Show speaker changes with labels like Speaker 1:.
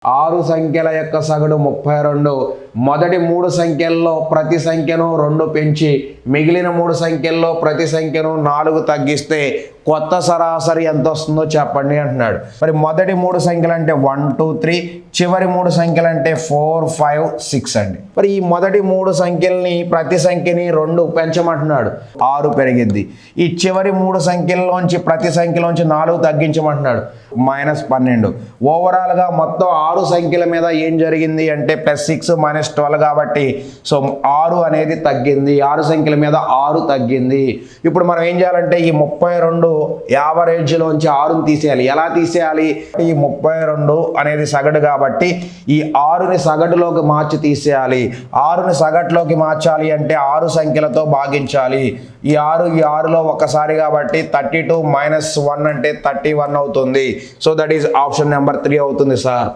Speaker 1: 6 సంఖ్యల యొక్క సగటు 32. మొదటి 3 సంఖ్యల్లో ప్రతి సంఖ్యను 2 పెంచి మిగిలిన 3 సంఖ్యల్లో ప్రతి సంఖ్యను 4 తగ్గిస్తే కొత్త సరాసరి ఎంత వస్తుందో చెప్పండి అంటున్నాడు. మరి మొదటి 3 సంఖ్యలు అంటే 1 2 3, చివరి 3 సంఖ్యలు అంటే 4 5 6 అండి. మరి ఈ మొదటి 3 సంఖ్యల్ని ప్రతి సంఖ్యని 2 పెంచమంటున్నాడు, 6 పెరిగిద్ది. ఈ చివరి 3 సంఖ్యల్లోంచి ప్రతి సంఖ్యలోంచి 4 తగ్గించమంటున్నాడు, -12. ఓవరాల్గా మొత్తం 6 సంఖ్యల మీద ఏం జరిగింది అంటే +6 -12 కాబట్టి సో 6 అనేది తగ్గింది. 6 సంఖ్యల మీద 6 తగ్గింది. ఇప్పుడు మనం ఏం చేయాలంటే ఈ 32 యావరేజ్లోంచి 6ని తీసేయాలి. ఎలా తీసేయాలి? ఈ 32 అనేది సగటు కాబట్టి ఈ 6ని సగటులోకి మార్చి తీసేయాలి. 6ని సగటులోకి మార్చాలి అంటే 6 సంఖ్యలతో భాగించాలి. ఈ 6లో ఒకసారి కాబట్టి 32 - 1 అంటే 31 అవుతుంది. So that is option number 3 అవుతుంది సార్.